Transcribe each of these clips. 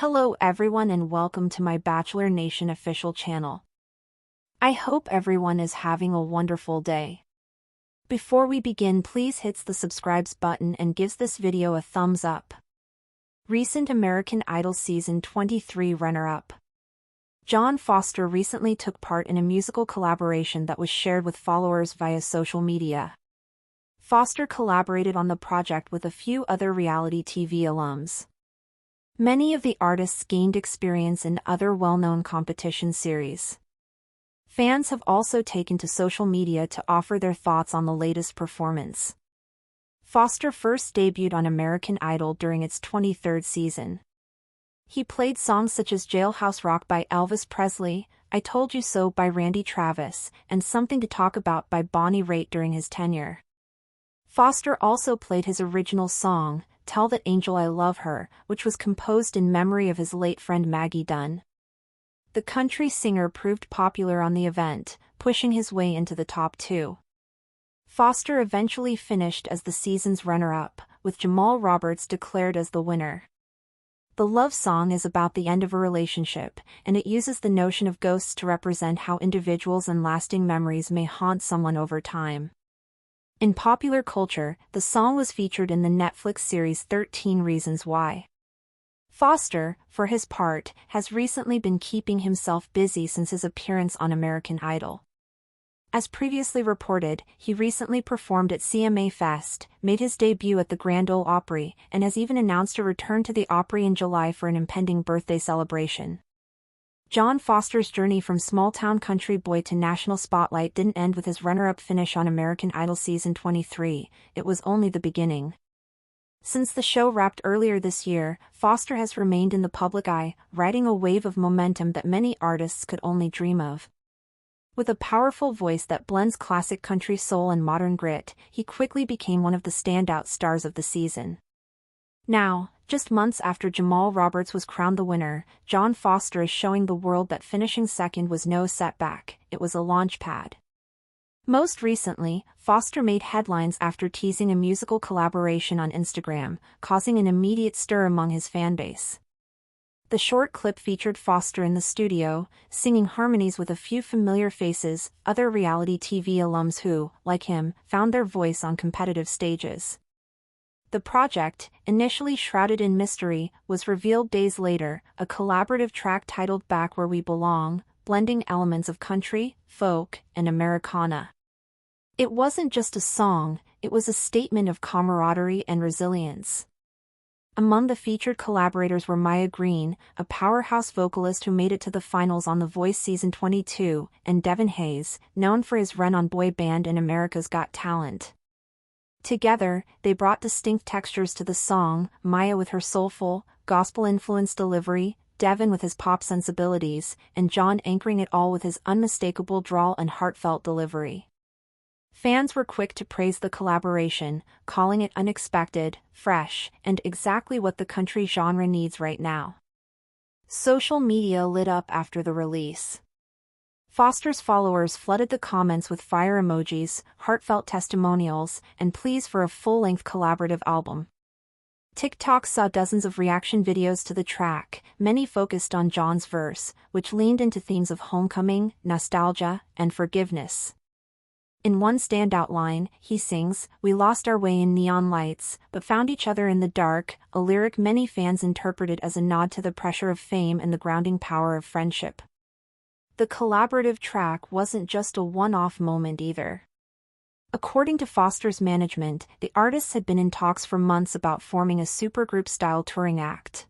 Hello everyone and welcome to my Bachelor Nation official channel. I hope everyone is having a wonderful day. Before we begin, please hit the subscribe button and gives this video a thumbs up. Recent American Idol Season 23 runner-up. John Foster recently took part in a musical collaboration that was shared with followers via social media. Foster collaborated on the project with a few other reality TV alums. Many of the artists gained experience in other well-known competition series. Fans have also taken to social media to offer their thoughts on the latest performance. Foster first debuted on American Idol during its 23rd season. He played songs such as Jailhouse Rock by Elvis Presley, I Told You So by Randy Travis, and Something to Talk About by Bonnie Raitt during his tenure. Foster also played his original song, Tell That Angel I Love Her, which was composed in memory of his late friend Maggie Dunn. The country singer proved popular on the event, pushing his way into the top 2. Foster eventually finished as the season's runner-up, with Jamal Roberts declared as the winner. The love song is about the end of a relationship, and it uses the notion of ghosts to represent how individuals and lasting memories may haunt someone over time. In popular culture, the song was featured in the Netflix series 13 Reasons Why. Foster, for his part, has recently been keeping himself busy since his appearance on American Idol. As previously reported, he recently performed at CMA Fest, made his debut at the Grand Ole Opry, and has even announced a return to the Opry in July for an impending birthday celebration. John Foster's journey from small-town country boy to national spotlight didn't end with his runner-up finish on American Idol Season 23, it was only the beginning. Since the show wrapped earlier this year, Foster has remained in the public eye, riding a wave of momentum that many artists could only dream of. With a powerful voice that blends classic country soul and modern grit, he quickly became one of the standout stars of the season. Now, just months after Jamal Roberts was crowned the winner, John Foster is showing the world that finishing second was no setback, it was a launchpad. Most recently, Foster made headlines after teasing a musical collaboration on Instagram, causing an immediate stir among his fanbase. The short clip featured Foster in the studio, singing harmonies with a few familiar faces, other reality TV alums who, like him, found their voice on competitive stages. The project, initially shrouded in mystery, was revealed days later, a collaborative track titled Back Where We Belong, blending elements of country, folk, and Americana. It wasn't just a song, it was a statement of camaraderie and resilience. Among the featured collaborators were Maya Green, a powerhouse vocalist who made it to the finals on The Voice Season 22, and Devin Hayes, known for his run on Boy Band and America's Got Talent. Together, they brought distinct textures to the song, Maya with her soulful, gospel-influenced delivery, Devin with his pop sensibilities, and John anchoring it all with his unmistakable drawl and heartfelt delivery. Fans were quick to praise the collaboration, calling it unexpected, fresh, and exactly what the country genre needs right now. Social media lit up after the release. Foster's followers flooded the comments with fire emojis, heartfelt testimonials, and pleas for a full-length collaborative album. TikTok saw dozens of reaction videos to the track, many focused on John's verse, which leaned into themes of homecoming, nostalgia, and forgiveness. In one standout line, he sings, "We lost our way in neon lights, but found each other in the dark," a lyric many fans interpreted as a nod to the pressure of fame and the grounding power of friendship. The collaborative track wasn't just a one-off moment either. According to Foster's management, the artists had been in talks for months about forming a supergroup-style touring act.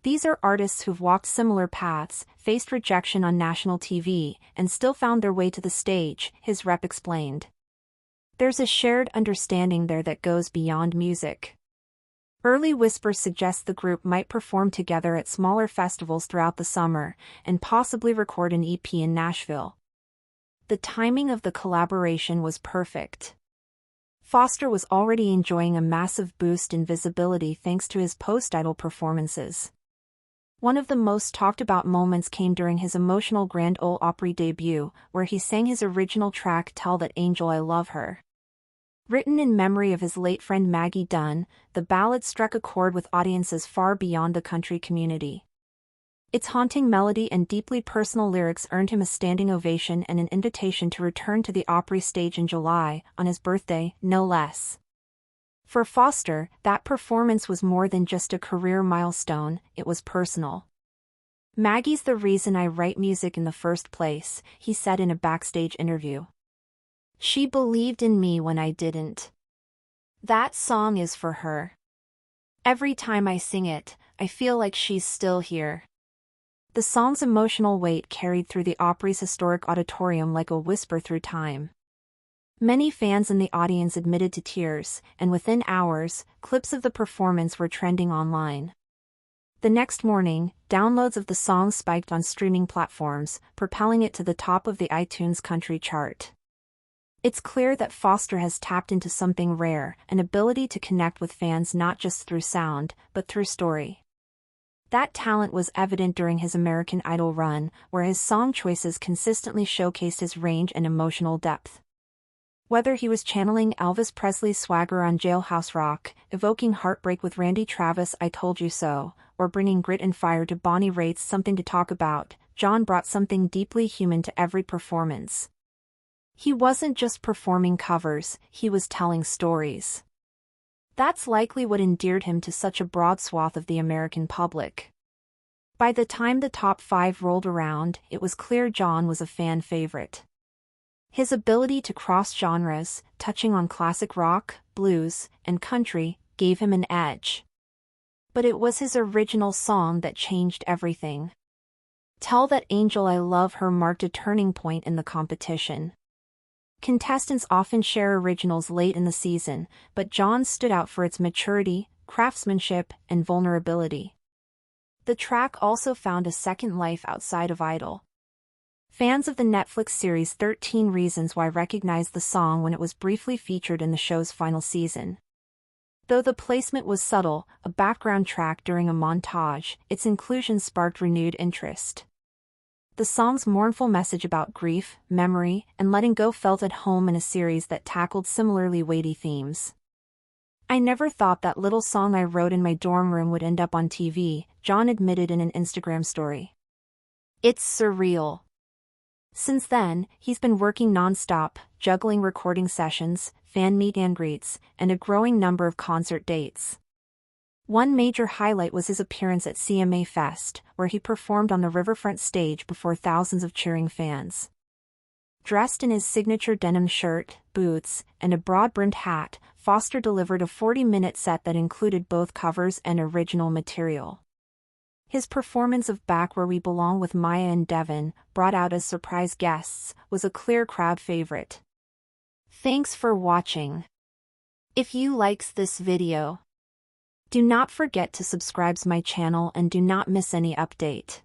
These are artists who've walked similar paths, faced rejection on national TV, and still found their way to the stage, his rep explained. There's a shared understanding there that goes beyond music. Early whispers suggest the group might perform together at smaller festivals throughout the summer, and possibly record an EP in Nashville. The timing of the collaboration was perfect. Foster was already enjoying a massive boost in visibility thanks to his post-Idol performances. One of the most talked about moments came during his emotional Grand Ole Opry debut, where he sang his original track Tell That Angel I Love Her. Written in memory of his late friend Maggie Dunn, the ballad struck a chord with audiences far beyond the country community. Its haunting melody and deeply personal lyrics earned him a standing ovation and an invitation to return to the Opry stage in July, on his birthday, no less. For Foster, that performance was more than just a career milestone, it was personal. "Maggie's the reason I write music in the first place," he said in a backstage interview. "She believed in me when I didn't. That song is for her. Every time I sing it, I feel like she's still here." The song's emotional weight carried through the Opry's historic auditorium like a whisper through time. Many fans in the audience admitted to tears, and within hours, clips of the performance were trending online. The next morning, downloads of the song spiked on streaming platforms, propelling it to the top of the iTunes country chart. It's clear that Foster has tapped into something rare, an ability to connect with fans not just through sound, but through story. That talent was evident during his American Idol run, where his song choices consistently showcased his range and emotional depth. Whether he was channeling Elvis Presley's swagger on Jailhouse Rock, evoking heartbreak with Randy Travis' I Told You So, or bringing grit and fire to Bonnie Raitt's Something to Talk About, John brought something deeply human to every performance. He wasn't just performing covers, he was telling stories. That's likely what endeared him to such a broad swath of the American public. By the time the top 5 rolled around, it was clear John was a fan favorite. His ability to cross genres, touching on classic rock, blues, and country, gave him an edge. But it was his original song that changed everything. Tell That Angel I Love Her marked a turning point in the competition. Contestants often share originals late in the season, but John stood out for its maturity, craftsmanship, and vulnerability. The track also found a second life outside of Idol. Fans of the Netflix series 13 Reasons Why recognized the song when it was briefly featured in the show's final season. Though the placement was subtle, a background track during a montage, its inclusion sparked renewed interest. The song's mournful message about grief, memory, and letting go felt at home in a series that tackled similarly weighty themes. "I never thought that little song I wrote in my dorm room would end up on TV," John admitted in an Instagram story. "It's surreal." Since then, he's been working non-stop, juggling recording sessions, fan meet and greets, and a growing number of concert dates. One major highlight was his appearance at CMA Fest, where he performed on the riverfront stage before thousands of cheering fans. Dressed in his signature denim shirt, boots, and a broad-brimmed hat, Foster delivered a 40-minute set that included both covers and original material. His performance of Back Where We Belong with Maya and Devin, brought out as surprise guests, was a clear crowd favorite. Thanks for watching. If you likes this video, do not forget to subscribe to my channel and do not miss any update.